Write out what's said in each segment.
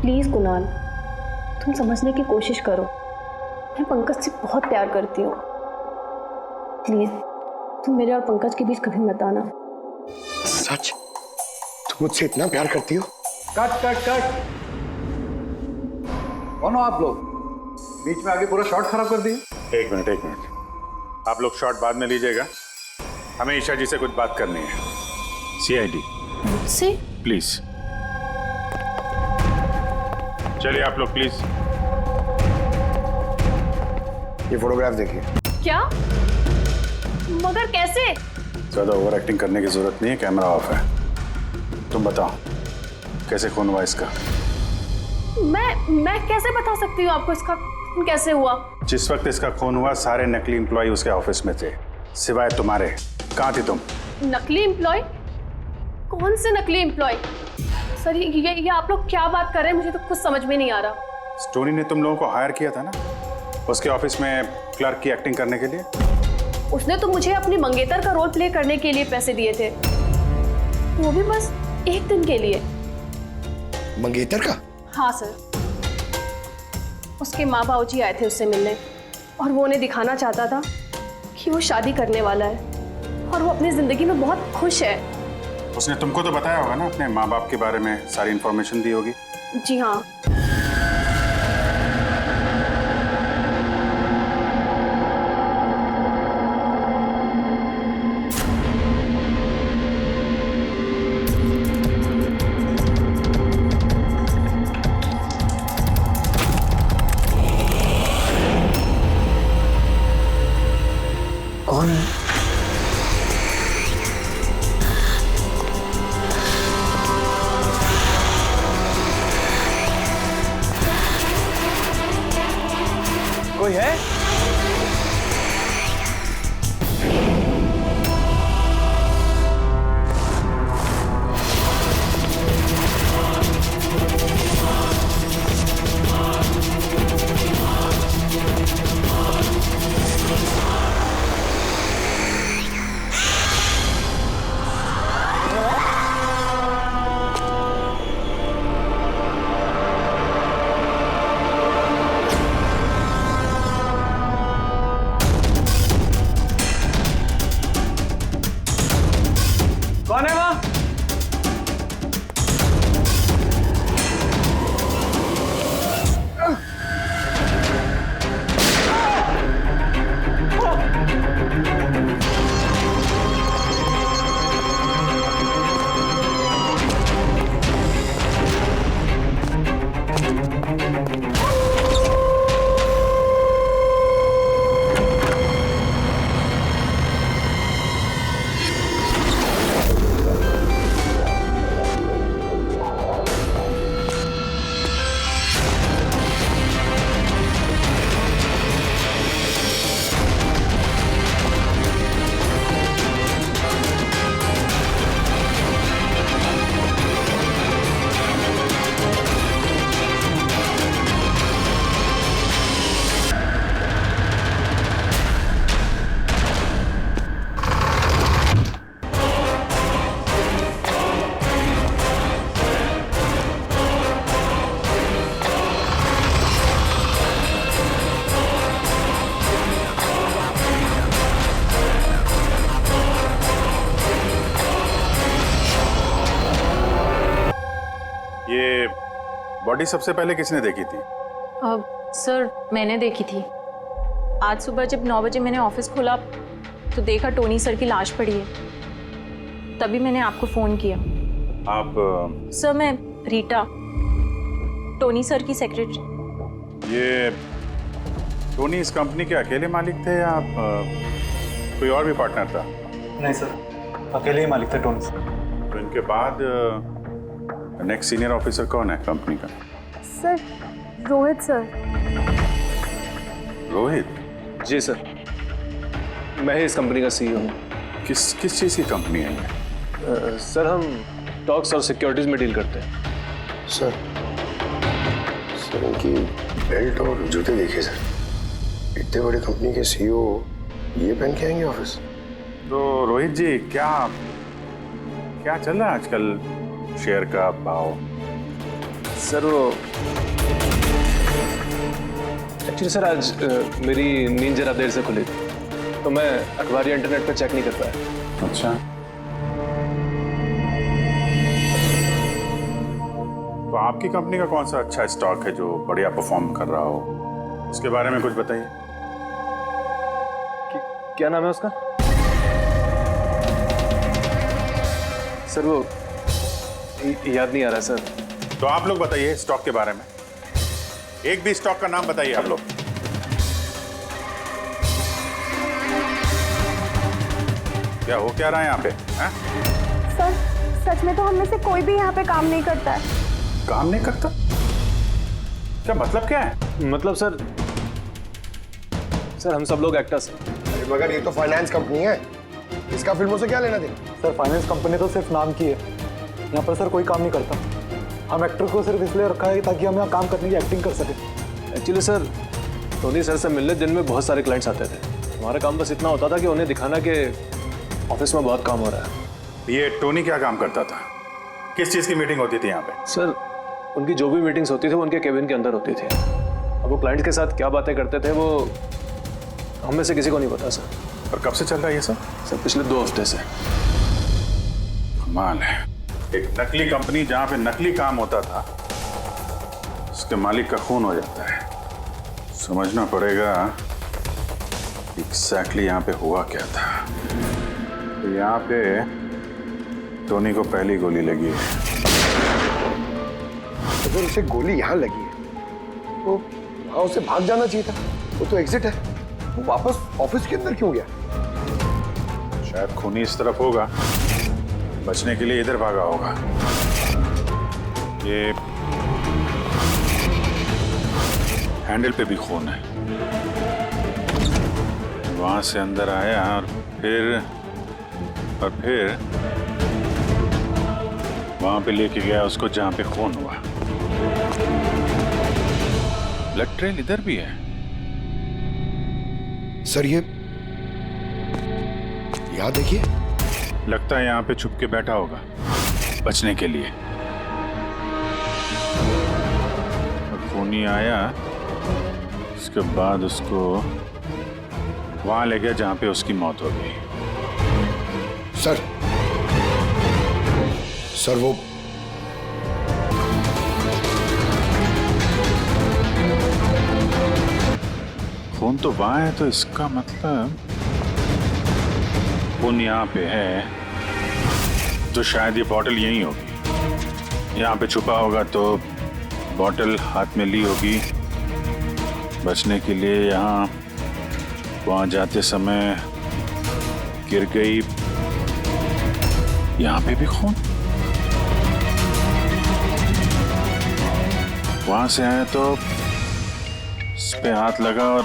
Please Kunal, तुम समझने की कोशिश करो। मैं पंकज से बहुत प्यार करती हूँ। प्लीज तुम मेरे और पंकज के बीच कभी मत आना। सच? तुम मुझसे इतना प्यार करती हो? Cut cut cut. कौन हो आप लोग? बीच में आगे पूरा शॉट खराब कर दिया। एक मिनट, आप लोग शॉट बाद में लीजिएगा, हमें ईशा जी से कुछ बात करनी है। CID मुझसे? प्लीज चलिए आप लोग प्लीज। ये फोटोग्राफ देखिए। क्या? मगर कैसे? ज्यादा ओवर एक्टिंग करने की जरूरत नहीं है, कैमरा ऑफ है। तुम बताओ कैसे खून हुआ इसका? मैं कैसे बता सकती हूँ आपको इसका खून कैसे हुआ? जिस वक्त इसका खून हुआ सारे नकली एम्प्लॉय उसके ऑफिस में थे, सिवाय तुम्हारे। कहाँ थी तुम? नकली एम्प्लॉय? कौन से नकली एम्प्लॉय? सर ये आप लोग क्या बात कर रहे हैं? मुझे तो कुछ समझ में नहीं आ रहा। स्टोनी ने तुम लोगों को हायर किया था ना उसके ऑफिस में क्लर्क की एक्टिंग करने के लिए। उसने तो मुझे अपनी मंगेतर का रोल प्ले करने के लिए पैसे दिए थे, वो भी बस एक दिन के लिए। मंगेतर का? हाँ सर, उसके माँ बाबूजी आए थे उससे मिलने और वो उन्हें दिखाना चाहता था कि वो शादी करने वाला है और वो अपनी जिंदगी में बहुत खुश है। उसने तुमको तो बताया होगा ना अपने माँ बाप के बारे में, सारी इंफॉर्मेशन दी होगी। जी हाँ। कौन है? कोई है? कौन है वहाँ? ये बॉडी सबसे पहले किसने देखी थी? सर मैंने देखी थी। आज सुबह जब 9 बजे मैंने ऑफिस खोला तो देखा टोनी सर की लाश पड़ी है, तभी मैंने आपको फ़ोन किया। आप? सर मैं रीटा, टोनी सर की सेक्रेटरी। ये टोनी इस कंपनी के अकेले मालिक थे या कोई और भी पार्टनर था? नहीं सर, अकेले ही मालिक थे टोनी सर। तो इनके बाद नेक्स्ट सीनियर ऑफिसर कौन है कंपनी का? Sir Rohit sir. रोहित? जी सर, मैं ही इस कंपनी का CEO हूँ। किस चीज़ की कंपनी है ये? सर हम टॉक्स और सिक्योरिटीज में डील करते हैं। सर इनकी बेल्ट और जूते देखिए सर। इतने बड़ी कंपनी के CEO ये पहन के आएंगे ऑफिस? तो रोहित जी क्या चल रहा है आजकल शेयर का भाव? सर वो एक्चुअली सर आज मेरी नींद जरा देर से खुली थी, तो मैं अखबार या इंटरनेट पर चेक नहीं कर पाया। अच्छा, तो आपकी कंपनी का कौन सा अच्छा स्टॉक है जो बढ़िया परफॉर्म कर रहा हो, उसके बारे में कुछ बताइए। क्या नाम है उसका? सर वो याद नहीं आ रहा सर। तो आप लोग बताइए स्टॉक के बारे में, एक भी स्टॉक का नाम बताइए आप लोग। क्या हो क्या रहा है यहाँ पे? सर सच में तो हम में से कोई भी यहाँ पे काम नहीं करता है। काम नहीं करता? क्या मतलब क्या है? मतलब सर हम सब लोग एक्टर्स हैं। मगर ये तो फाइनेंस कंपनी है, इसका फिल्मों से क्या लेना देना? सर फाइनेंस कंपनी तो सिर्फ नाम की है, यहाँ पर सर कोई काम नहीं करता। हम एक्टर को सिर्फ इसलिए रखा है ताकि हम यहाँ काम करने की एक्टिंग कर सकें। एक्चुअली सर टोनी सर से मिलने दिन में बहुत सारे क्लाइंट्स आते थे। हमारा काम बस इतना होता था कि उन्हें दिखाना कि ऑफिस में बहुत काम हो रहा है। ये टोनी क्या काम करता था? किस चीज़ की मीटिंग होती थी यहाँ पे? सर उनकी जो भी मीटिंग्स होती थी वो उनके केबिन के अंदर होती थी। अब वो क्लाइंट्स के साथ क्या बातें करते थे वो हम में से किसी को नहीं पता सर। और कब से चल रहा है ये सब? सर पिछले 2 हफ्ते से। कमाल है, एक नकली कंपनी जहाँ पे नकली काम होता था उसके मालिक का खून हो जाता है। समझना पड़ेगा एग्जैक्टली यहाँ पे हुआ क्या था। तो यहाँ पे टोनी को पहली गोली लगी है। अगर उसे गोली यहाँ लगी है तो वहां उसे भाग जाना चाहिए था, वो तो एग्जिट है। वो वापस ऑफिस के अंदर क्यों गया? शायद खूनी इस तरफ होगा, बचने के लिए इधर भागा होगा। ये हैंडल पे भी खून है, वहां से अंदर आया और फिर वहां पे लेके गया उसको जहां पे खून हुआ। ब्लड ट्रेल इधर भी है। सर ये यहाँ देखिए, लगता है यहाँ पे छुप के बैठा होगा बचने के लिए। और खूनी आया, उसके बाद उसको वहां ले गया जहां पे उसकी मौत हो गई। सर वो खून तो वहां है, तो इसका मतलब खून यहाँ पे है तो शायद ये बॉटल यहीं होगी। यहाँ पे छुपा होगा तो बॉटल हाथ में ली होगी बचने के लिए। यहाँ वहां जाते समय गिर गई, यहाँ पे भी खून। वहां से आया तो इस पे हाथ लगा और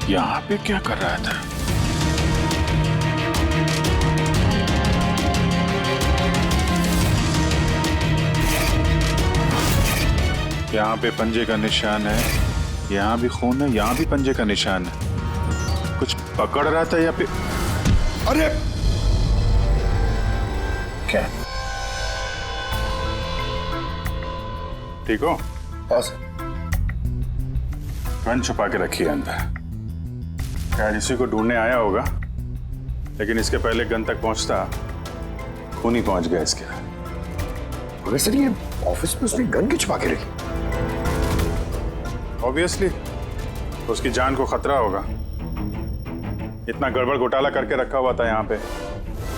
यहाँ पे क्या कर रहा था? यहाँ पे पंजे का निशान है, यहाँ भी खून है, यहाँ भी पंजे का निशान है। कुछ पकड़ रहा था या फिर? अरे क्या? ठीक हो? हाँ सर। गन छुपा के रखी है अंदर, शायद इसी को ढूंढने आया होगा, लेकिन इसके पहले गन तक पहुंचता खूनी पहुंच गया इसके। मगर सर ये ऑफिस में उसने गन क्यों छुपा के रखी? ऑब्वियसली उसकी जान को खतरा होगा। इतना गड़बड़ घोटाला करके रखा हुआ था यहाँ पे,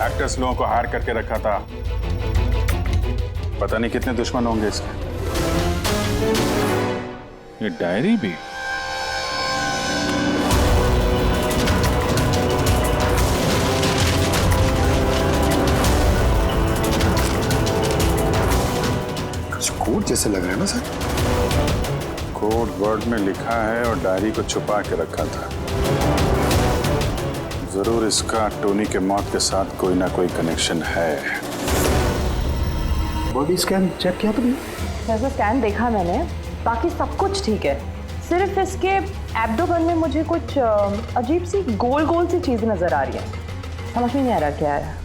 एक्टर्स लोगों को हायर करके रखा था। पता नहीं कितने दुश्मन होंगे इसके। ये डायरी भी। कुछ कोड जैसे लग रहा है ना सर? कोड वर्ड में लिखा है और डायरी को छुपा के रखा था। जरूर इसका टोनी के मौत के साथ कोई ना कोई कनेक्शन है। बॉडी स्कैन चेक किया तुमने? वैसे स्कैन देखा मैंने, बाकी सब कुछ ठीक है। सिर्फ इसके एब्डोमेन में मुझे कुछ अजीब सी गोल गोल सी चीज़ें नज़र आ रही है। समझ में नहीं आ रहा क्या है।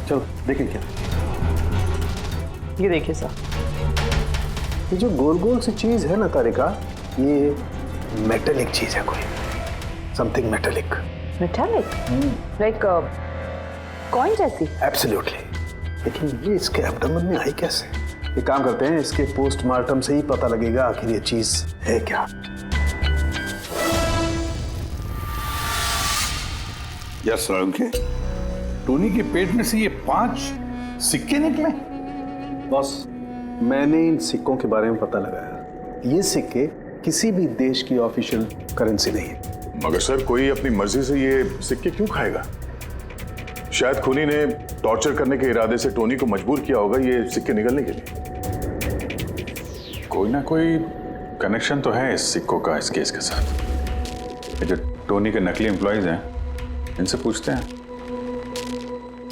चलो देखें क्या। ये देखिए सर। ये जो गोल गोल सी चीज है ना तारिका, ये मेटेलिक चीज है, कोई something metallic. Metallic like coin जैसी। एब्सोल्युटली। लेकिन ये इसके एब्डोमेन में आई कैसे? एक काम करते हैं, इसके पोस्टमार्टम से ही पता लगेगा आखिर ये चीज है क्या। यस के टोनी के पेट में से ये 5 सिक्के निकले। बॉस, मैंने इन सिक्कों के बारे में पता लगाया। ये सिक्के किसी भी देश की ऑफिशियल करेंसी नहीं है। मगर सर, कोई अपनी मर्जी से ये सिक्के क्यों खाएगा? शायद खूनी ने टॉर्चर करने के इरादे से टोनी को मजबूर किया होगा ये सिक्के निकलने के लिए। कोई ना कोई कनेक्शन तो है इस सिक्कों का इस केस के साथ। ये जो टोनी के नकली एम्प्लॉइज हैं, इनसे पूछते हैं।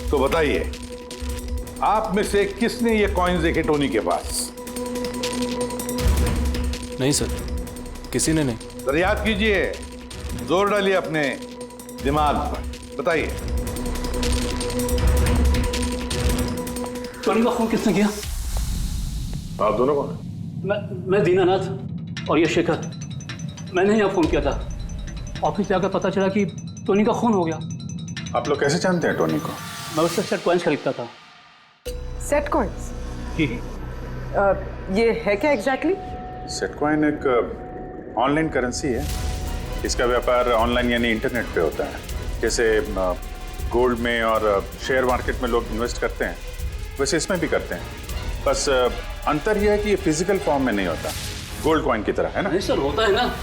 तो बताइए, आप में से किसने ये कॉइन्स देखे टोनी के पास? नहीं सर, किसी ने नहीं। सर याद कीजिए, जोर डालिए अपने दिमाग पर, बताइए। टोनी का फोन किसने किया? आप दोनों को? मैं दीनानाथ और ये शेखर। मैंने यहाँ फोन किया था। ऑफिस जाकर पता चला कि टोनी का खून हो गया। आप लोग कैसे जानते हैं टोनी को? मैं उससे सेट कॉइन्स खरीदता था। Set coins? जी। ये है क्या एग्जैक्टली? सेटकॉइन एक ऑनलाइन करेंसी है। इसका व्यापार ऑनलाइन यानी इंटरनेट पे होता है। जैसे गोल्ड में और शेयर मार्केट में लोग इन्वेस्ट करते हैं, वैसे इसमें भी करते हैं। बस अंतर यह है कि ये फिजिकल फॉर्म में नहीं होता, गोल्ड कॉइन की तरह, है ना? नहीं सर, होता है ना,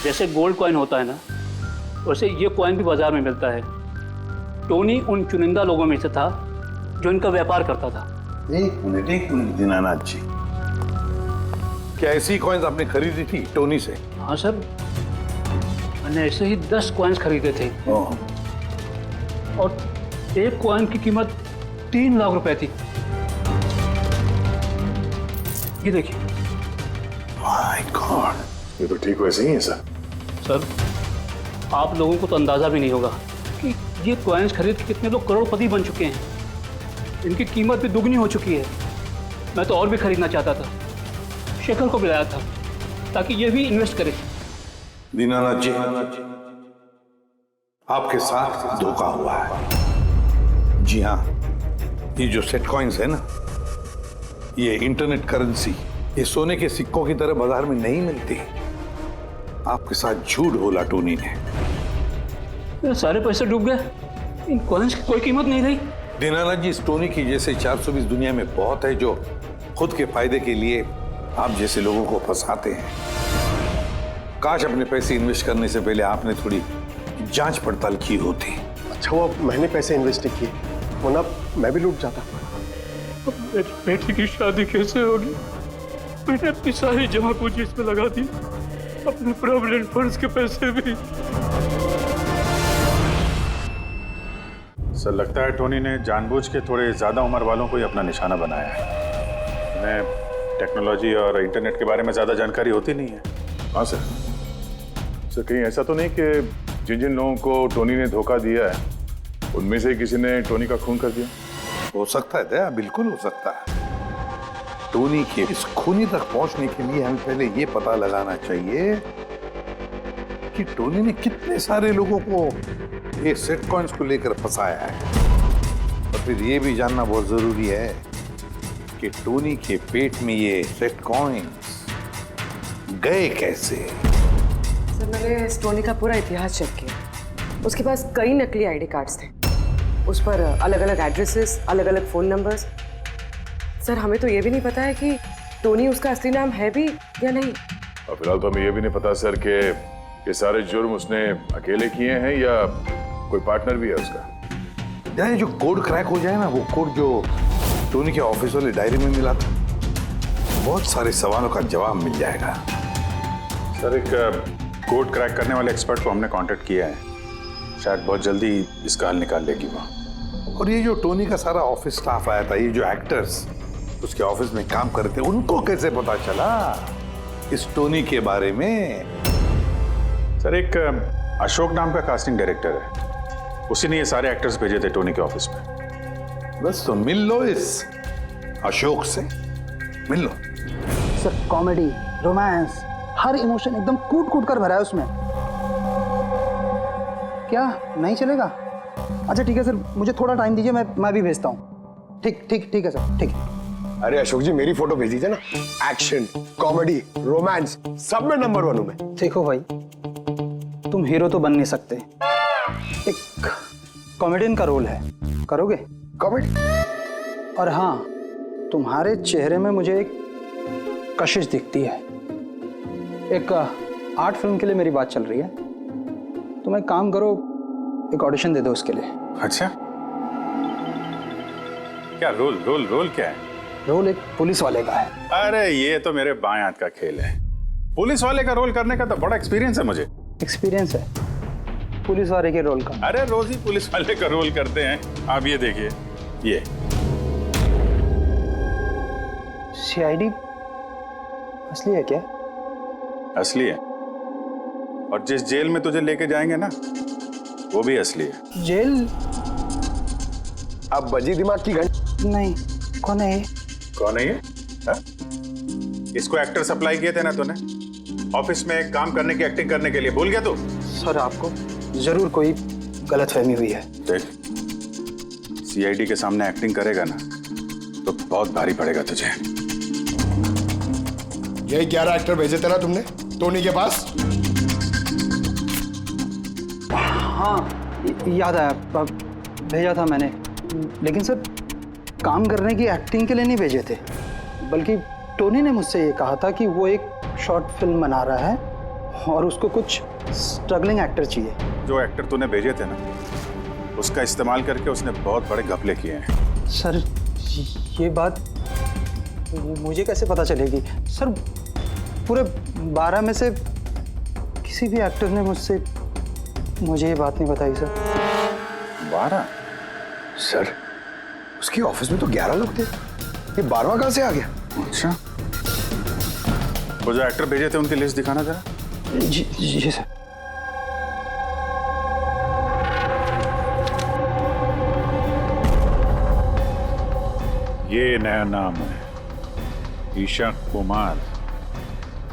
जैसे गोल्ड कॉइन होता है ना, वैसे ये कॉइन भी बाजार में मिलता है। टोनी उन चुनिंदा लोगों में से था जो इनका व्यापार करता था। एक मिनट दीनानाथ जी, क्या ऐसी कॉइन्स आपने खरीदी थी टोनी से? हाँ सर, मैंने ऐसे ही 10 कॉइन्स खरीदे थे और एक कॉइन की कीमत 3 लाख रुपए थी। ये देखिए। माय गॉड, ये तो ठीक वैसे ही है सर। सर, आप लोगों को तो अंदाजा भी नहीं होगा कि ये कॉइन्स खरीद के कितने लोग करोड़पति बन चुके हैं। इनकी कीमत भी दुगनी हो चुकी है। मैं तो और भी खरीदना चाहता था, शेखर को बुलाया था ताकि ये भी इन्वेस्ट करे। दीनानाथ जी, आपके साथ धोखा हुआ है। जी हाँ, ये जो सेट कॉइन्स है ना, ये इंटरनेट करेंसी, ये सोने के सिक्कों की तरह बाजार में नहीं मिलती। आपके साथ झूठ बोला टोनी ने। मेरे सारे पैसे डूब गए, इन कॉइन्स की कोई कीमत नहीं रही। दीनानाथ जी, इस टोनी की जैसे 420 दुनिया में बहुत है जो खुद के फायदे के लिए आप जैसे लोगों को फंसाते हैं। काश अपने पैसे इन्वेस्ट करने से पहले आपने थोड़ी जांच पड़ताल की होती। अच्छा हुआ मैंने पैसे इन्वेस्ट किए, वरना मैं भी लूट जाता। मेरी बेटी की शादी कैसे होगी? मैंने अपनी सारी जमा पूंजी इसमें लगा दी, अपने प्रोविडेंट फंड्स के पैसे भी। सर, लगता है टोनी ने जानबूझ के थोड़े ज़्यादा उम्र वालों को ही अपना निशाना बनाया है। उन्हें टेक्नोलॉजी और इंटरनेट के बारे में ज़्यादा जानकारी होती नहीं है। हाँ सर। सर, कहीं ऐसा तो नहीं कि जिन जिन लोगों को टोनी ने धोखा दिया है उनमें से किसी ने टोनी का खून कर दिया? हो सकता है दया, बिल्कुल हो सकता है। टोनी के इस खूनी तक पहुंचने के लिए हमें पहले ये पता लगाना चाहिए कि टोनी ने कितने सारे लोगों को ये सेट कॉइन्स को लेकर फंसाया है। और फिर ये भी जानना बहुत जरूरी है कि टोनी के पेट में ये सेट कॉइन्स गए कैसे। सर, मैंने इस टोनी का पूरा इतिहास चेक किया। उसके पास कई नकली आईडी कार्ड्स थे, उस पर अलग अलग एड्रेसेस, अलग अलग फ़ोन नंबर्स। सर, हमें तो ये भी नहीं पता है कि टोनी उसका असली नाम है भी या नहीं। और फिलहाल तो हमें ये भी नहीं पता सर कि ये सारे जुर्म उसने अकेले किए हैं या कोई पार्टनर भी है उसका। यानी जो कोड क्रैक हो जाए ना, वो कोड जो टोनी के ऑफिस वाले डायरी में मिला था, बहुत सारे सवालों का जवाब मिल जाएगा। सर, एक कोड क्रैक करने वाले एक्सपर्ट को हमने कांटेक्ट किया है, शायद बहुत जल्दी इसका हल निकाल लेगी वो। और ये जो टोनी का सारा ऑफिस स्टाफ आया था, ये जो एक्टर्स उसके ऑफिस में काम कर रहे थे, उनको कैसे पता चला इस टोनी के बारे में? सर, एक अशोक नाम का कास्टिंग डायरेक्टर है, उसी ने ये सारे एक्टर्स भेजे थे टोनी के ऑफिस में। बस तो मिल लो इस अशोक से, मिल लो। सर कॉमेडी, रोमांस, हर इमोशन एकदम कूट कूट कर भरा है उसमें। क्या नहीं चलेगा? अच्छा ठीक है सर, मुझे थोड़ा टाइम दीजिए, मैं भी भेजता हूँ। ठीक है सर, ठीक है। अरे अशोक जी, मेरी फोटो भेज दीजिए ना। एक्शन, कॉमेडी, रोमांस, सब में नंबर 1 हूं मैं। देखो भाई, तुम हीरो तो बन नहीं सकते, एक कॉमेडियन का रोल है, करोगे? कॉमेडी? और हाँ, तुम्हारे चेहरे में मुझे एक कशिश दिखती है। एक आर्ट फिल्म के लिए मेरी बात चल रही है, तुम एक काम करो, एक ऑडिशन दे दो उसके लिए। अच्छा, क्या रोल क्या है? रोल एक पुलिस वाले का है। अरे ये तो मेरे बाएं हाथ का खेल है। पुलिस वाले का रोल करने का तो बड़ा एक्सपीरियंस है मुझे। एक्सपीरियंस है पुलिस वाले के रोल का? अरे रोज ही पुलिस वाले का रोल करते हैं। आप ये देखिए, ये सीआईडी असली है क्या? असली है, और जिस जेल में तुझे लेके जाएंगे ना, वो भी असली है। जेल? अब बजी दिमाग की घंटी। नहीं, कौन है ये? कौन है ये? हा? इसको एक्टर सप्लाई किए थे ना तूने ऑफिस में काम करने की, एक्टिंग करने के लिए, भूल गया तू? सर आपको जरूर कोई गलतफहमी हुई है। देख, सीआईडी के सामने एक्टिंग करेगा ना तो बहुत भारी पड़ेगा तुझे। यही 11 एक्टर भेजे थे ना तुमने टोनी के पास? हाँ याद आया, भेजा था मैंने, लेकिन सर काम करने की, एक्टिंग के लिए नहीं भेजे थे, बल्कि टोनी ने मुझसे ये कहा था कि वो एक शॉर्ट फिल्म बना रहा है और उसको कुछ स्ट्रगलिंग एक्टर चाहिए। जो एक्टर तूने भेजे थे ना, उसका इस्तेमाल करके उसने बहुत बड़े घपले किए हैं। सर ये बात मुझे कैसे पता चलेगी? सर पूरे 12 में से किसी भी एक्टर ने मुझे ये बात नहीं बताई सर। 12? सर उसकी ऑफिस में तो 11 लोग थे, ये 12वां कहां से आ गया? अच्छा, वो जो एक्टर भेजे थे उनकी लिस्ट दिखाना जरा। जी सर। ये नया नाम है, ईशा कुमार।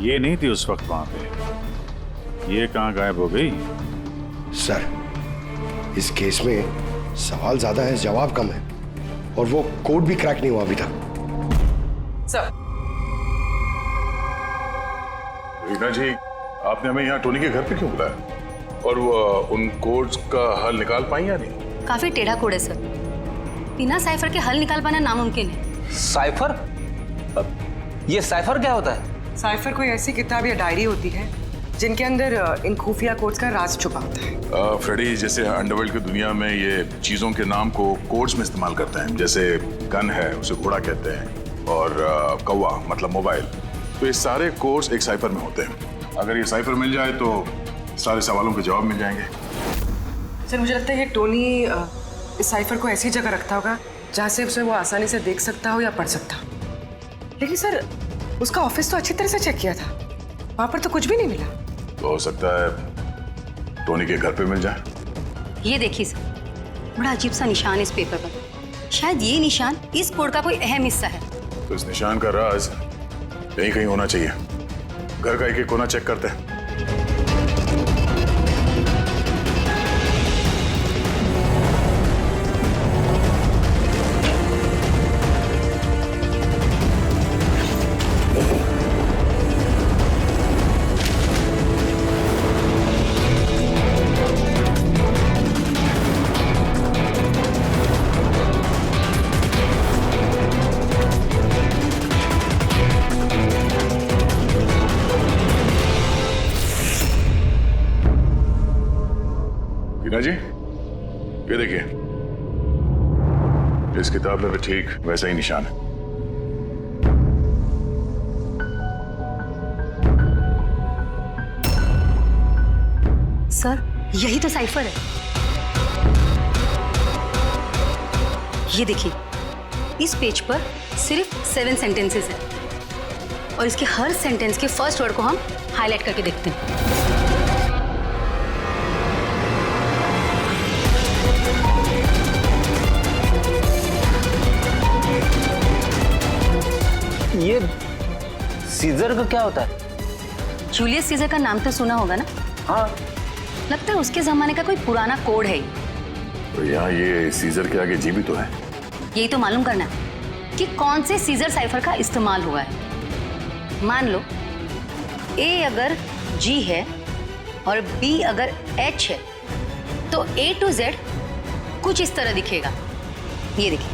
ये नहीं थी उस वक्त वहां पे, ये कहां गायब हो गई? सर इस केस में सवाल ज्यादा है, जवाब कम है, और वो कोड भी क्रैक नहीं हुआ अभी तक। सर रीना जी, आपने हमें यहाँ टोनी के घर पे क्यों बुलाया? और वो उन कोड्स का हल निकाल पाई या नहीं? काफी टेढ़ा कोड है सर, बिना साइफर के हल निकाल पाना नामुमकिन है। साइफर? ये साइफर क्या होता है? साइफर कोई ऐसी किताब या डायरी होती है जिनके अंदर इन खुफिया कोड्स का राज छुपा होता है। फ्रेडी, जैसे अंडरवर्ल्ड की दुनिया में ये चीजों के नाम को कोड्स में इस्तेमाल करते हैं, जैसे गन है उसे घोड़ा कहते हैं, और कौवा मतलब मोबाइल, तो ये सारे कोड्स एक साइफर में होते हैं। अगर ये साइफर मिल जाए तो सारे सवालों के जवाब मिल जाएंगे। सर मुझे लगता है ये टोनी इस साइफर को ऐसी जगह रखता होगा जहाँ से उसे वो आसानी से देख सकता हो या पढ़ सकता हो। लेकिन सर उसका ऑफिस तो अच्छी तरह से चेक किया था, वहां पर तो कुछ भी नहीं मिला। तो हो सकता है टोनी के घर पे मिल जाए। ये देखिए सर, बड़ा अजीब सा निशान है इस पेपर पर। शायद ये निशान इस कोड का कोई अहम हिस्सा है। तो इस निशान का राज यहीं कहीं होना चाहिए। घर का एक एक कोना चेक करते हैं। जी, ये देखिए, इस किताब में भी ठीक वैसा ही निशान है। सर यही तो साइफर है। ये देखिए, इस पेज पर सिर्फ 7 सेंटेंसेस है और इसके हर सेंटेंस के फर्स्ट वर्ड को हम हाईलाइट करके देखते हैं। ये सीजर का क्या होता है? जूलियस सीजर का नाम तो सुना होगा ना? हाँ। लगता है उसके जमाने का कोई पुराना कोड है। तो यहाँ ये सीजर के आगे जी भी तो है। यही तो मालूम करना है कि कौन से सीजर साइफर का इस्तेमाल हुआ है। मान लो ए अगर जी है और बी अगर एच है तो A to Z कुछ इस तरह दिखेगा। ये देखिए।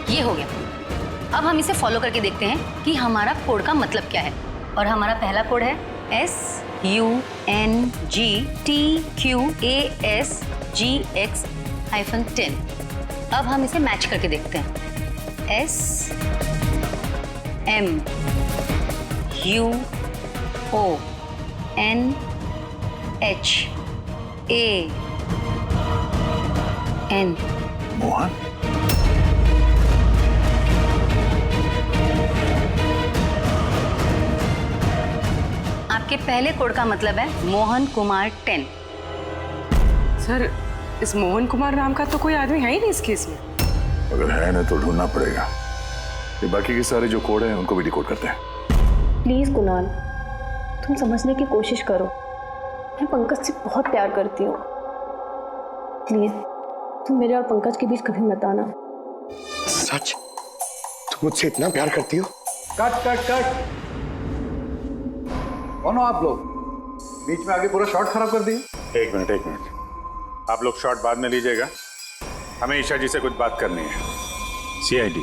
ये हो गया। अब हम इसे फॉलो करके देखते हैं कि हमारा कोड का मतलब क्या है। और हमारा पहला कोड है SUNGTQASGX-10। अब हम इसे मैच करके देखते हैं। SMUONHAN। मोहन? आपके पहले कोड का मतलब है मोहन कुमार 10। सर, इस मोहन कुमार नाम का तो कोई आदमी है ही नहीं इस केस में। अगर है ना तो ढूंढना पड़ेगा। ये बाकी के सारे जो कोड हैं उनको भी डिकोड करते हैं। प्लीज कुणाल, तुम समझने की कोशिश करो। मैं पंकज से बहुत प्यार करती हूँ। प्लीज तुम मेरे और पंकज के बीच कभी मत आना। सच? तुम मुझसे इतना प्यार करती हो? Cut cut cut. कौन हो आप लोग? बीच में आगे पूरा शॉट खराब कर दिए। एक मिनट। आप लोग शॉट बाद में लीजिएगा, हमें ईशा जी से कुछ बात करनी है। CID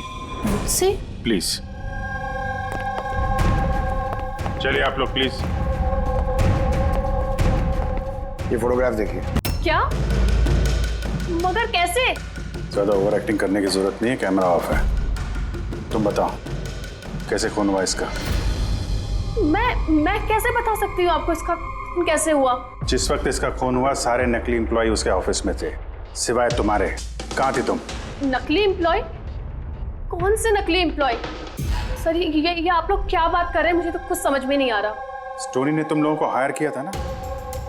मुझसे? प्लीज चलिए आप लोग प्लीज। ये फोटोग्राफ देखिए। क्या? मगर कैसे? ज्यादा ओवर एक्टिंग करने की जरूरत नहीं है, कैमरा ऑफ है। तुम बताओ कैसे खून हुआ इसका? मैं कैसे बता सकती हूँ आपको इसका खून कैसे हुआ? जिस वक्त इसका खून हुआ सारे नकली एम्प्लॉय उसके ऑफिस में थे, सिवाय तुम्हारे। कहाँ थी तुम? नकली एम्प्लॉय? कौन से नकली एम्प्लॉय? सर ये आप लोग क्या बात कर रहे हैं? मुझे तो कुछ समझ में नहीं आ रहा। टोनी ने तुम लोगों को हायर किया था ना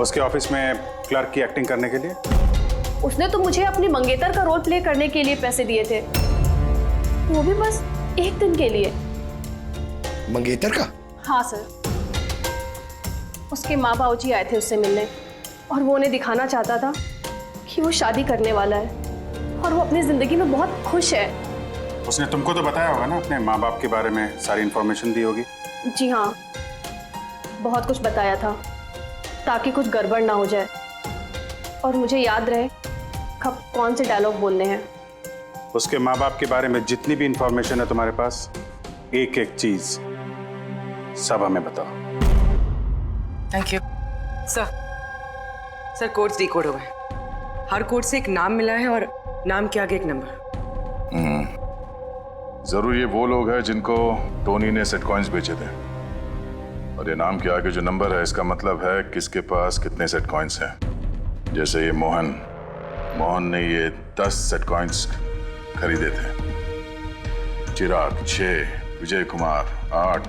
उसके ऑफिस में क्लर्क की एक्टिंग करने के लिए। उसने तो मुझे अपनी मंगेतर का रोल प्ले करने के लिए पैसे दिए थे, वो भी बस एक दिन के लिए। मंगेतर का? हाँ सर, उसके माँ बाबूजी आए थे उससे मिलने और वो उन्हें दिखाना चाहता था कि वो शादी करने वाला है और वो अपनी जिंदगी में बहुत खुश है। उसने तुमको तो बताया होगा ना अपने माँ बाप के बारे में, सारी इन्फॉर्मेशन दी होगी। जी हाँ, बहुत कुछ बताया था ताकि कुछ गड़बड़ ना हो जाए और मुझे याद रहे कब कौन से डायलॉग बोलने हैं। उसके माँ बाप के बारे में जितनी भी इंफॉर्मेशन है तुम्हारे पास, एक एक चीज सब हमें बताओ। Thank you sir. Codes decode हुए हैं। हर कोड से एक नाम मिला है और नाम के आगे एक नंबर। जरूर ये वो लोग हैं जिनको टोनी ने सेट कॉइन्स बेचे थे, और ये नाम के आगे जो नंबर है इसका मतलब है किसके पास कितने सेट कॉइन्स हैं। जैसे ये मोहन ने ये 10 सेट कॉइन्स खरीदे थे, चिराग 6, विजय कुमार 8,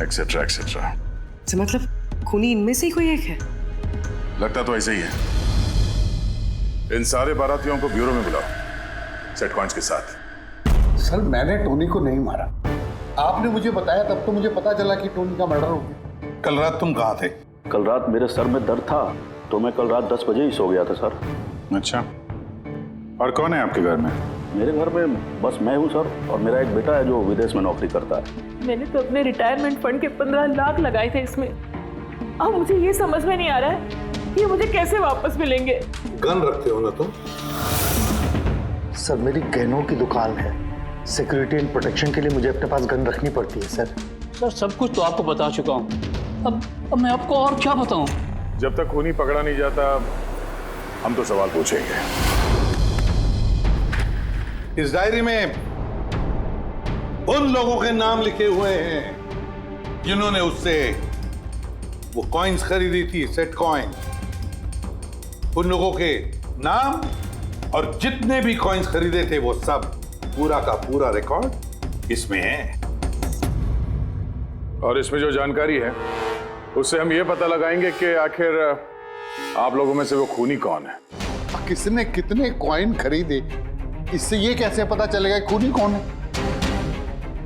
एक्सेट्रा एक्सेट्रा। मतलब खूनी इनमें से ही कोई एक है? लगता तो ऐसे ही है। इन सारे बारातियों को ब्यूरो में बुलाओ सेट कॉइन्स के साथ। सर, मैंने टोनी को नहीं मारा। आपने मुझे बताया तब तो मुझे पता चला कि टोनी का मर्डर हो गया। कल रात तुम कहाँ थे? कल रात मेरे सर में दर्द था तो मैं कल रात 10 बजे ही सो गया था सर। अच्छा, और कौन है आपके घर में? मेरे घर में बस मैं हूँ सर, और मेरा एक बेटा है जो विदेश में नौकरी करता है। मैंने तो अपने रिटायरमेंट फंड के 15 लाख लगाए थे इसमें। अब मुझे ये समझ में नहीं आ रहा है कि मुझे कैसे वापस मिलेंगे। गन रखते हो ना तुम? सर, मेरी गहनों की दुकान है, सिक्योरिटी एंड प्रोटेक्शन के लिए मुझे अपने पास गन रखनी पड़ती है सर। सर, सब कुछ तो आपको बता चुका हूँ, अब मैं आपको और क्या बताऊँ? जब तक खूनी पकड़ा नहीं जाता हम तो सवाल पूछेंगे। इस डायरी में उन लोगों के नाम लिखे हुए हैं जिन्होंने उससे वो कॉइन्स खरीदी थी, सेट कॉइन। उन लोगों के नाम और जितने भी कॉइन्स खरीदे थे वो सब पूरा का पूरा रिकॉर्ड इसमें है। और इसमें जो जानकारी है उससे हम ये पता लगाएंगे कि आखिर आप लोगों में से वो खूनी कौन है। किसने कितने कॉइन खरीदे, इससे ये कैसे पता चलेगा खूनी कौन है?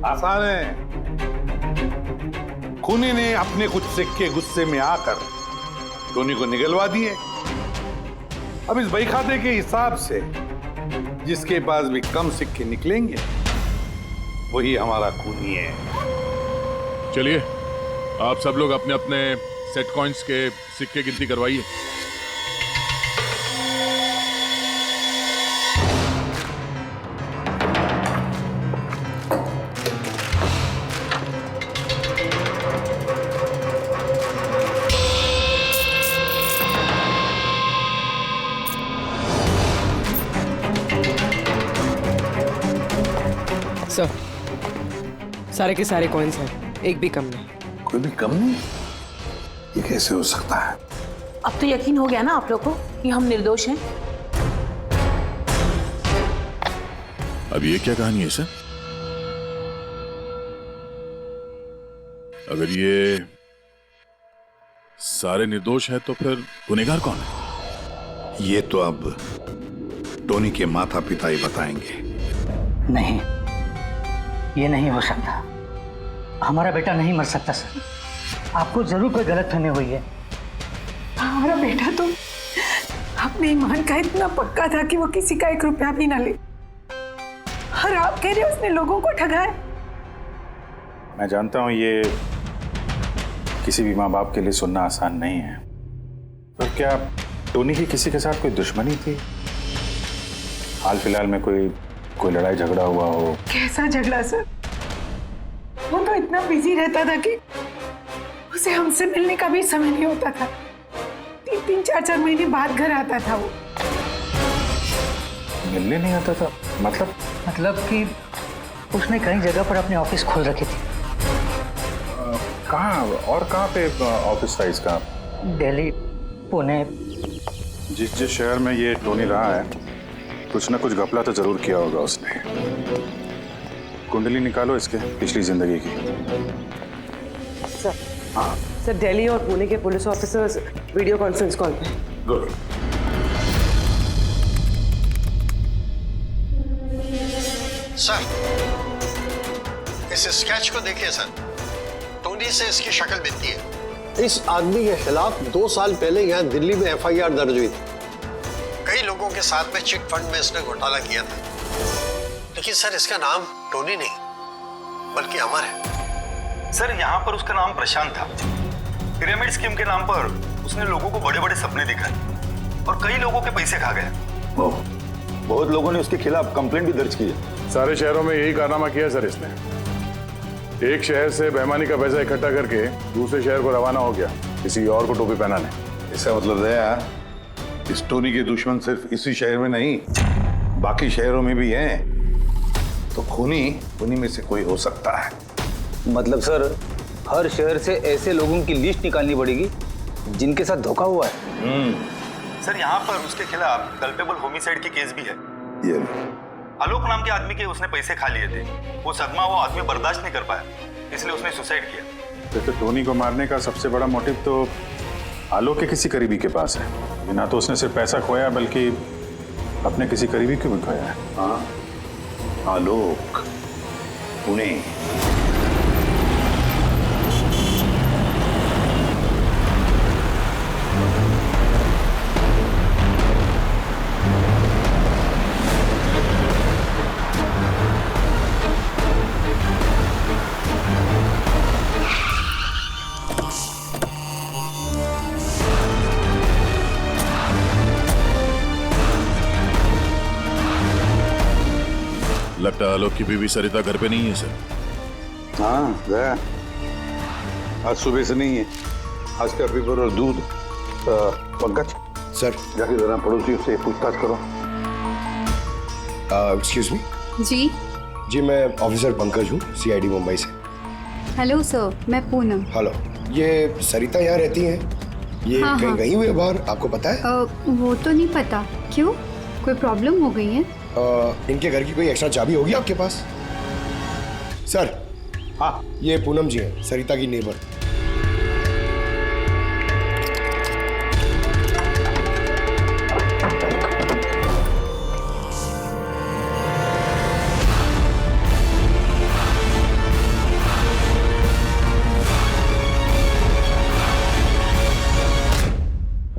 आसान है। खूनी ने अपने कुछ सिक्के गुस्से में आकर टोनी को निगलवा दिए। अब इस बही खाते के हिसाब से जिसके पास भी कम सिक्के निकलेंगे वही हमारा खूनी है। चलिए आप सब लोग अपने अपने सेट कॉइन्स के सिक्के गिनती करवाइए। सर, सारे के सारे कॉइन्स हैं, एक भी कम नहीं। कोई भी कम नहीं? ये कैसे हो सकता है? अब तो यकीन हो गया ना आप लोग को कि हम निर्दोष हैं। अब ये क्या कहानी है सर? अगर ये सारे निर्दोष हैं तो फिर गुनहगार कौन है? ये तो अब टोनी के माता पिता ही बताएंगे। नहीं, ये नहीं हो सकता। हमारा बेटा नहीं मर सकता सर। आपको जरूर कोई गलतफहमी हुई है। हमारा बेटा तो अपने ईमान का इतना पक्का था कि वो किसी का 1 रुपया भी ना ले, और आप कह रहे हो उसने लोगों को ठगाया। मैं जानता हूं ये किसी भी माँ बाप के लिए सुनना आसान नहीं है, पर क्या टोनी की किसी के साथ कोई दुश्मनी थी? हाल फिलहाल में कोई लड़ाई झगड़ा हुआ हो? कैसा झगड़ा सर? वो तो इतना बिजी रहता था कि उसे हमसे मिलने का भी समय नहीं होता था। 3-3, 4-4 महीने बाद घर आता था वो। मिलने नहीं आता था? मतलब कि उसने कई जगह पर अपने ऑफिस खोल रखी थी। कहाँ और कहाँ पे ऑफिस था इसका? दिल्ली, पुणे। जिस शहर में ये टोनी रहा है कुछ ना कुछ घपला तो जरूर किया होगा उसने। कुंडली निकालो इसके पिछली जिंदगी की। सर, हाँ सर, दिल्ली और पुणे के police officers video conference call पे। गुड। सर, इस स्केच को देखिए सर। टोनी से इसकी शक्ल मिलती है। इस आदमी के खिलाफ 2 साल पहले यहाँ दिल्ली में FIR दर्ज हुई थी। कई लोगों के साथ में चिट फंड में इसने घोटाला किया था, लेकिन सर इसका नाम टोनी नहीं बल्कि अमर है। सर, यहाँ पर उसका नाम प्रशांत था। पिरामिड स्कीम के नाम पर उसने लोगों को बड़े बड़े सपने दिखाए और कई लोगों के पैसे खा गया। बहुत लोगों ने उसके खिलाफ कंप्लेंट भी दर्ज की है। सारे शहरों में यही कारनामा किया सर इसने। एक शहर से बेईमानी का पैसा इकट्ठा करके दूसरे शहर को रवाना हो गया किसी और को टोपी पहनाने। इसका मतलब है इस टोनी के दुश्मन सिर्फ इसी शहर में नहीं बाकी शहरों में भी हैं। तो खूनी उन्हीं में से कोई हो सकता है। मतलब सर, हर शहर से ऐसे लोगों की लिस्ट निकालनी पड़ेगी जिनके साथ धोखा हुआ है। सर, यहाँ पर उसके खिलाफ कल्पेबल होमिसाइड की केस भी है। ये आलोक नाम के आदमी के उसने पैसे खा लिए थे। वो सदमा वो आदमी बर्दाश्त नहीं कर पाया, इसलिए उसने सुसाइड किया। तो टोनी को मारने का सबसे बड़ा मोटिव तो आलोक के किसी करीबी के पास है। ना तो उसने सिर्फ पैसा खोया बल्कि अपने किसी करीबी को भी खोया है। हाँ, आलोक, पुणे। लगता है आलोक की बीवी सरिता घर पे नहीं है सर। हाँ गया, आज सुबह से नहीं है। आज का पेपर और दूध। पंकज सर, जाके जरा पड़ोसियों से पूछताछ करो। Excuse me. जी, मैं ऑफिसर पंकज हूँ, CID मुंबई से। हेलो सर, मैं पूनम। हेलो, ये सरिता यहाँ रहती हैं? ये हाँ, कहीं हाँ। गई हुई है बाहर, आपको पता है? वो तो नहीं पता। क्यों, कोई प्रॉब्लम हो गई है? इनके घर की कोई एक्स्ट्रा चाबी होगी आपके पास? सर, हाँ, ये पूनम जी हैं, सरिता की नेबर।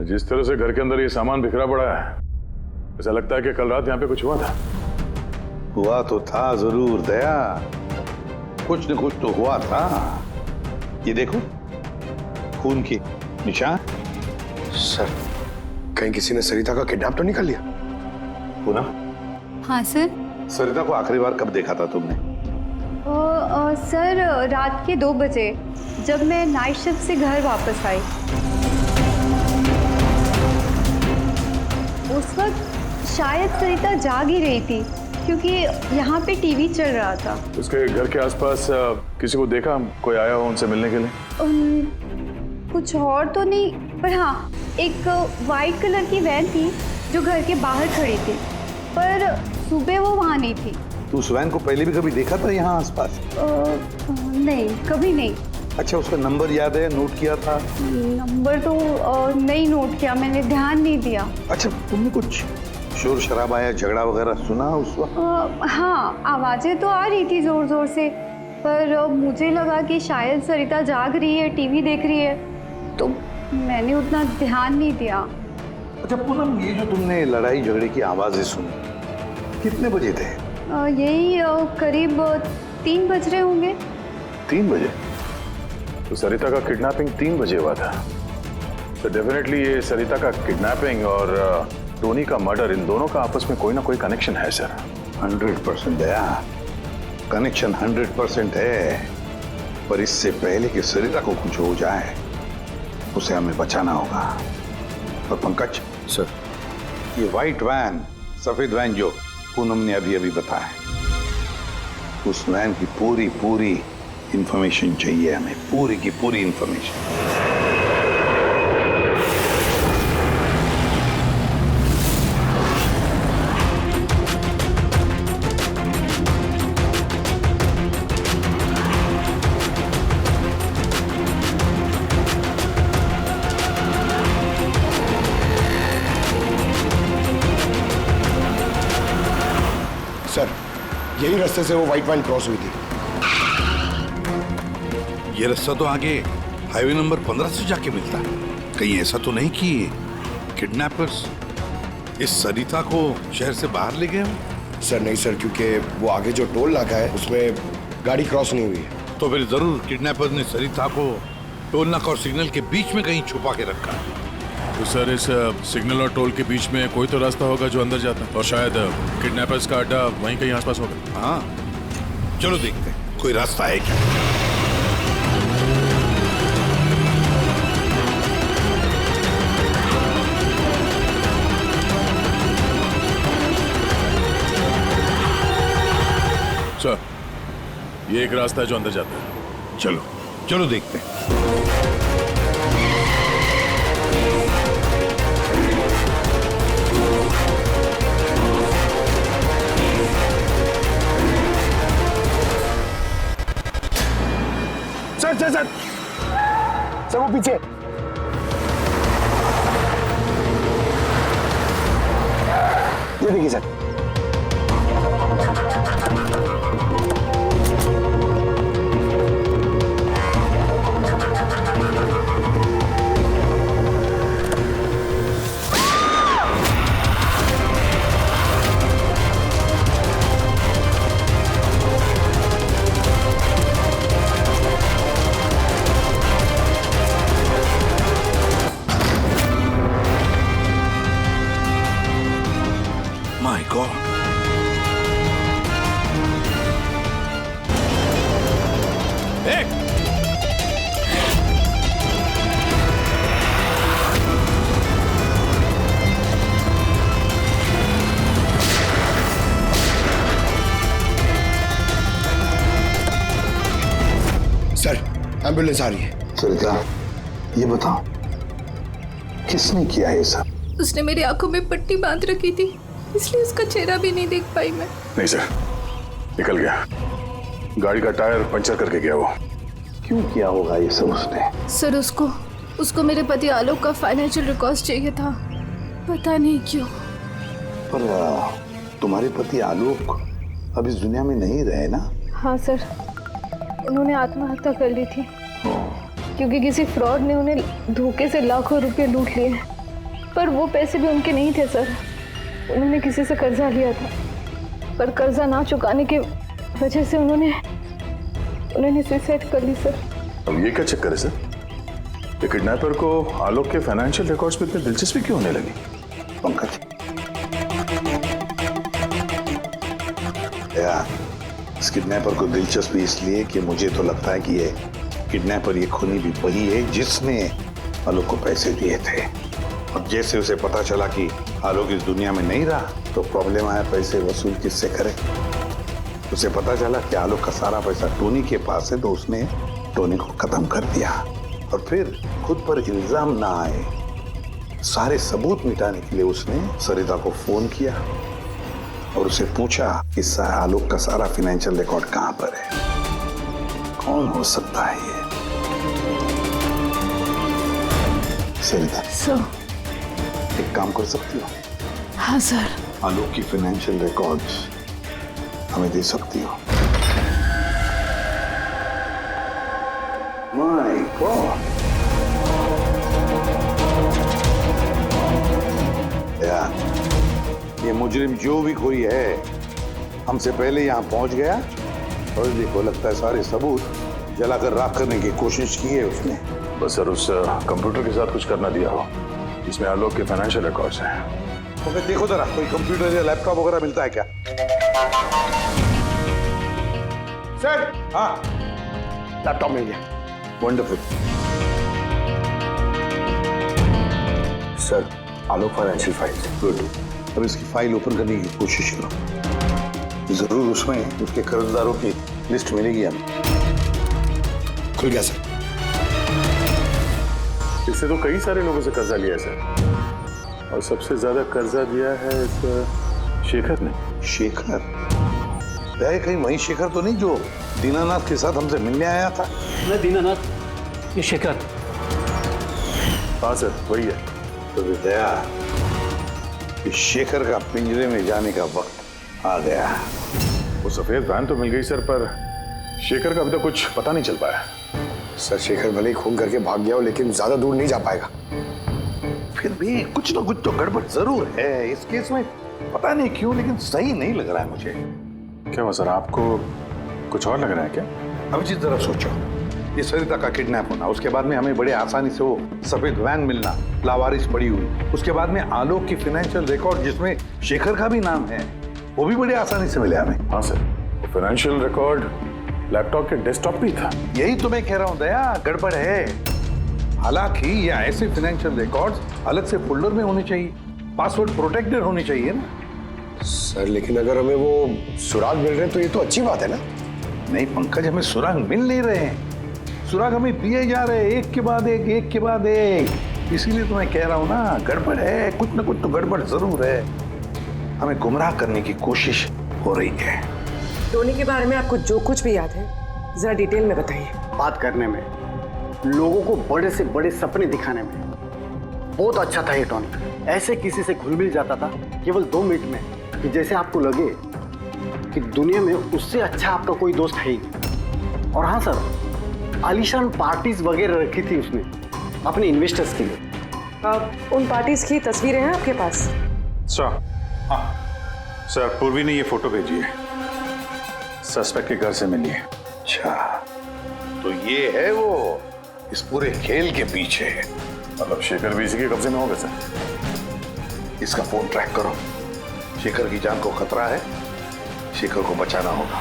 जिस तरह से घर के अंदर ये सामान बिखरा पड़ा है, ऐसा लगता है कि कल रात यहाँ पे कुछ हुआ था। हुआ तो था जरूर दया, कुछ न कुछ तो हुआ था। ये देखो, खून के निशान। सर, कहीं किसी ने सरिता का किडनैप तो नहीं कर लिया? पूनम। हाँ सर। सरिता को आखिरी बार कब देखा था तुमने? सर, रात के 2 बजे जब मैं नाइट शिफ्ट से घर वापस आई। उस वक्त शायद सरिता जाग ही रही थी क्योंकि यहाँ पे टीवी चल रहा था। उसके घर के आसपास किसी को देखा, कोई आया हो उनसे मिलने के लिए? कुछ और तो नहीं, पर हाँ, एक वाइट कलर की वैन थी जो घर के बाहर खड़ी थी, पर सुबह वो वहाँ नहीं थी। तू उस वैन को पहले भी कभी देखा था यहाँ आसपास? नहीं, कभी नहीं। अच्छा, उसका नंबर याद है, नोट किया था? नंबर तो नहीं नोट किया, मैंने ध्यान नहीं दिया। अच्छा, तुमने कुछ शोर शराबा या झगड़ा वगैरह सुना उस वक्त? हाँ, आवाजें तो आ रही थी जोर जोर से, पर मुझे लगा कि शायद सरिता जाग रही है, टीवी देख रही है, तो मैंने उतना ध्यान नहीं दिया। अच्छा पूनम, ये जो तुमने लड़ाई झगड़े की आवाजें सुनी, कितने बजे थे? यही करीब 3 बज रहे होंगे। 3 बजे? तो सरिता का किडनैपिंग 3 बजे हुआ था। तो डेफिनेटली ये सरिता का किडनैपिंग और टोनी का मर्डर, इन दोनों का आपस में कोई ना कोई कनेक्शन है सर। 100% दया, कनेक्शन 100% है, पर इससे पहले कि सरिता को कुछ हो जाए उसे हमें बचाना होगा। और पंकज सर, ये व्हाइट वैन, सफेद वैन जो पूनम ने अभी अभी बताया, उस वैन की पूरी इंफॉर्मेशन चाहिए हमें, पूरी की पूरी इंफॉर्मेशन। सर, यही रास्ते से वो व्हाइट वैन क्रॉस हुई थी। ये रास्ता तो आगे हाईवे नंबर 15 से जाके मिलता है। कहीं ऐसा तो नहीं कि किडनैपर्स इस सरिता को शहर से बाहर ले गए हो? सर नहीं सर, क्योंकि वो आगे जो टोल नाका है उसमें गाड़ी क्रॉस नहीं हुई है। तो फिर जरूर किडनैपर ने सरिता को टोल नाका और सिग्नल के बीच में कहीं छुपा के रखा। तो सर, इस सिग्नल और टोल के बीच में कोई तो रास्ता होगा जो अंदर जाता है, और शायद किडनैपर्स का अड्डा वहीं कहीं आसपास होगा। हाँ, चलो देखते हैं कोई रास्ता है क्या। सर, ये एक रास्ता है जो अंदर जाता है। चलो देखते हैं। सर वो पीछे। ये देखिए sir. My God. Sir, ambulance आ रही है। सरिता, ये बताओ किसने किया ये सब? उसने मेरी आंखों में पट्टी बांध रखी थी, इसलिए उसका चेहरा भी नहीं देख पाई मैं। नहीं सर, निकल गया। गाड़ी का टायर पंचर करके गया वो। क्यों किया होगा ये सब उसने? सर उसको मेरे पति आलोक का फाइनेंशियल रिकॉर्ड चाहिए था, पता नहीं क्यों। पर तुम्हारे पति आलोक अब इस दुनिया में नहीं रहे ना? हाँ सर, उन्होंने आत्महत्या कर ली थी क्योंकि किसी फ्रॉड ने उन्हें धोखे से लाखों रुपए लूट लिए। पर वो पैसे भी उनके नहीं थे सर, उन्होंने किसी से कर्जा लिया था, पर कर्जा ना चुकाने की वजह से उन्होंने सुसाइड कर ली सर। अब ये क्या चक्कर है सर? ये किडनैपर को आलोक के फाइनेंशियल रिकॉर्ड्स में इतनी दिलचस्पी क्यों होने लगी? पंकज, इस किडनैपर को दिलचस्पी इसलिए कि मुझे तो लगता है कि ये किडनैपर, ये खूनी भी वही है जिसने आलोक को पैसे दिए थे। अब जैसे उसे पता चला कि आलोक इस दुनिया में नहीं रहा तो प्रॉब्लम आया, पैसे वसूल किससे करे। उसे पता चला कि आलोक का सारा पैसा टोनी के पास है, तो उसने टोनी को खत्म कर दिया और फिर खुद पर इल्जाम ना आए सारे सबूत मिटाने के लिए उसने सरिता को फोन किया और उसे पूछा कि आलोक का सारा फाइनेंशियल रिकॉर्ड कहां पर है। कौन हो सकता है ये? सरिता सर, एक काम कर सकती हो? हाँ सर। आलोक की फाइनेंशियल रिकॉर्ड्स हमें दे सकती हो? माय गॉड, यार ये मुजरिम जो भी कोई है हमसे पहले यहाँ पहुंच गया और देखो लगता है सारे सबूत जलाकर राख करने की कोशिश की है उसने। बस सर उस कंप्यूटर के साथ कुछ करना दिया हो जिसमें आलोक के फाइनेंशियल रिकॉर्ड्स हैं। तो फिर देखो जरा कोई कंप्यूटर या लैपटॉप वगैरह मिलता है क्या? सर, हाँ लैपटॉप मिल गया। वंडरफुल। सर, आलोक फाइनेंशियल फाइल। गुड। अब इसकी फाइल ओपन करने की कोशिश करो, जरूर उसमें उसके कर्जदारों की लिस्ट मिलेगी हमें। खुल गया सर। इससे तो कई सारे लोगों से कर्जा लिया है सर, और सबसे ज्यादा कर्जा दिया है इस शेखर ने। शेखर? कहीं वही शेखर तो नहीं जो दीनानाथ के साथ हमसे मिलने आया था? मैं दीनानाथ, ये शेखर। हाँ सर वही है। तो विद्या, शेखर का पिंजरे में जाने का वक्त आ गया। वो सफेद वैन तो मिल गई सर, पर शेखर का अभी तक कुछ पता नहीं चल पाया। सर शेखर भले ही खून करके भाग गया हो लेकिन ज्यादा दूर नहीं जा पाएगा। फिर भी कुछ ना कुछ तो गड़बड़ जरूर है इस केस में, पता नहीं क्यों लेकिन सही नहीं लग रहा है मुझे। क्या हुआ सर, आपको कुछ और लग रहा है क्या? अभिजीत जरा सोचो, ये सरिता का किडनैप होना, उसके बाद में हमें बड़े आसानी से वो सफेद वैन मिलना लावारिस पड़ी हुई, उसके बाद में आलोक की फाइनेंशियल रिकॉर्ड जिसमें शेखर का भी नाम है वो भी बड़ी आसानी से मिले हमें। हाँ सर, वो फाइनेंशियल रिकॉर्ड लैपटॉप के डेस्कटॉप पे था। यही तो मैं कह रहा हूँ दया, गड़बड़ है। हालांकि ये ऐसे फाइनेंशियल रिकॉर्ड्स अलग से फोल्डर में होने चाहिए, पासवर्ड प्रोटेक्टेड होने चाहिए ना। सर लेकिन अगर हमें वो सुराग मिल रहे हैं तो ये तो अच्छी बात है ना। नहीं पंकज, हमें सुराग मिल नहीं रहे हैं, सुराग हमें दिए जा रहे हैं एक के बाद एक, एक के बाद एक। इसीलिए तो मैं कह रहा हूँ ना, गड़बड़ है, कुछ ना कुछ तो गड़बड़ जरूर है। हमें गुमराह करने की कोशिश हो रही है। टोनी के बारे में आपको जो कुछ भी याद है जरा डिटेल में बताइए। बात करने में, लोगों को बड़े से बड़े सपने दिखाने में बहुत अच्छा था ये टोनी। ऐसे किसी से घुल मिल जाता था केवल 2 मिनट में कि जैसे आपको लगे कि दुनिया में उससे अच्छा आपका कोई दोस्त है ही नहीं। और हाँ सर, आलीशान पार्टीज वगैरह रखी थी उसने अपने इन्वेस्टर्स के लिए। उन पार्टीज की तस्वीरें हैं आपके पास? सर, हाँ सर, पूर्वी ने ये फोटो भेजी है, सस्पेक्ट के घर से मिली है। अच्छा, तो ये है वो इस पूरे खेल के पीछे। मतलब शेखर भी इसी के कब्जे में होगा सर? इसका फोन ट्रैक करो, शेखर की जान को खतरा है, शेखर को बचाना होगा।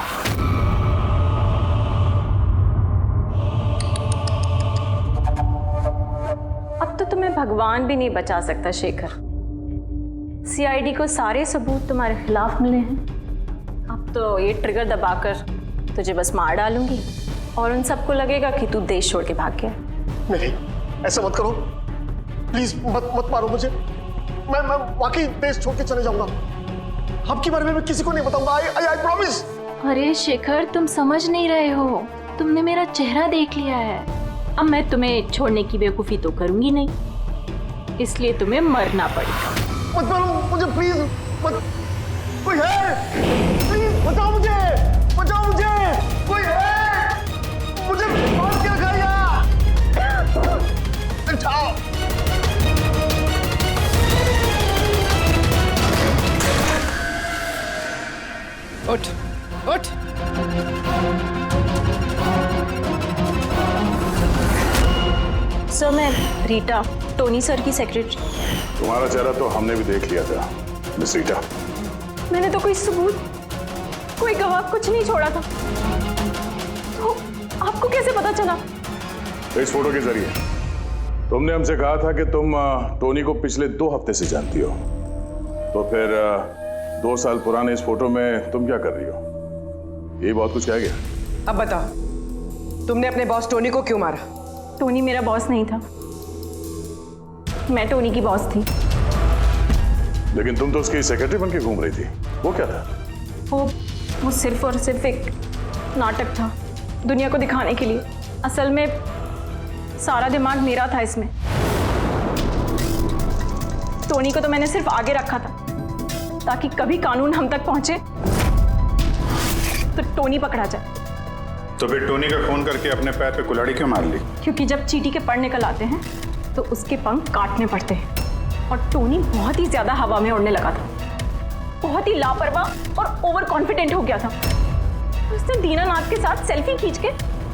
अब तो तुम्हें भगवान भी नहीं बचा सकता शेखर। सीआईडी को सारे सबूत तुम्हारे खिलाफ मिले हैं। अब तो ये ट्रिगर दबाकर तुझे बस मार डालूंगी और उन सबको लगेगा कि तू देश छोड़ के भाग गया। नहीं, ऐसा मत करो प्लीज, मत मारो मुझे। मैं वाकई देश छोड़ के चले जाऊंगा। आपके बारे में मैं किसी को नहीं बताऊंगा। I promise. अरे शेखर, तुम समझ नहीं रहे हो। तुमने मेरा चेहरा देख लिया है। अब मैं तुम्हें छोड़ने की बेवकूफ़ी तो करूंगी नहीं, इसलिए तुम्हें मरना पड़ेगा। मत मारो मुझे प्लीज, मत। कोई है? प्लीज बचाओ मुझे, बचाओ मुझे, कोई है? मुझे बांध के रखा यार। उठाओ। उठ उठ। सर, मैं रीटा, टोनी सर की सेक्रेटरी। तुम्हारा चेहरा तो हमने भी देख लिया था मिस रीटा। मैंने तो कोई सबूत, कोई गवाह कुछ नहीं छोड़ा था। तो आपको कैसे पता चला? इस फोटो के जरिए। तुमने हमसे कहा था कि तुम टोनी को पिछले 2 हफ्ते से जानती हो, तो फिर 2 साल पुराने इस फोटो में तुम क्या कर रही हो? ये बहुत कुछ कह गया। अब बताओ, तुमने अपने बॉस टोनी को क्यों मारा? टोनी मेरा बॉस नहीं था, मैं टोनी की बॉस थी। लेकिन तुम तो उसकी सेक्रेटरी बन के घूम रही थी, वो क्या था? वो सिर्फ और सिर्फ एक नाटक था, दुनिया को दिखाने के लिए। असल में सारा दिमाग मेरा था इसमें। टोनी को तो मैंने सिर्फ आगे रखा था ताकि कभी कानून हम तक पहुंचे तो टोनी पकड़ा जाए। तो फिर टोनी का खून करके अपने पैर पे कुल्हाड़ी क्यों मार ली? क्योंकि जब चींटी के पर निकल आते हैं तो उसके पंख काटने पड़ते हैं, और टोनी बहुत ही ज्यादा हवा में उड़ने लगा था, बहुत ही लापरवाह और ओवर कॉन्फिडेंट हो गया था। उसने दीनानाथ के साथ सेल्फी खींच के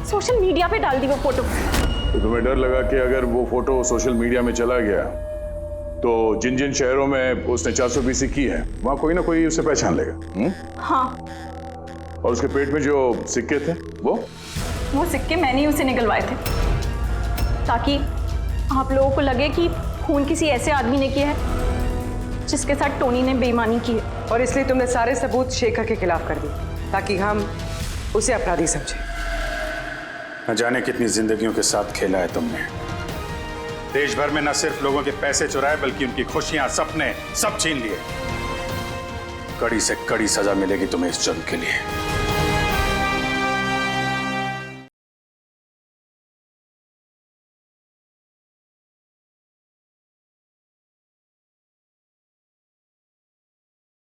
सोशल मीडिया पे डाल दी वो फोटो। तो तुम्हें डर लगा कि अगर वो फोटो सोशल मीडिया में चला गया तो जिन जिन शहरों में उसने 420 की है वहां कोई ना कोई उसे पहचान लेगा। हाँ, और उसके पेट में जो सिक्के थे वो सिक्के मैंने ही उसे निकलवाए थे, ताकि आप लोगों को लगे कि खून किसी ऐसे आदमी ने किया है जिसके साथ टोनी ने बेईमानी की है। और इसलिए तुमने सारे सबूत शेखर के खिलाफ कर दिए ताकि हम उसे अपराधी समझे। न जाने कितनी जिंदगियों के साथ खेला है तुमने। देश भर में न सिर्फ लोगों के पैसे चुराए बल्कि उनकी खुशियां, सपने सब छीन लिए। कड़ी से कड़ी सजा मिलेगी तुम्हें इस जुर्म के लिए।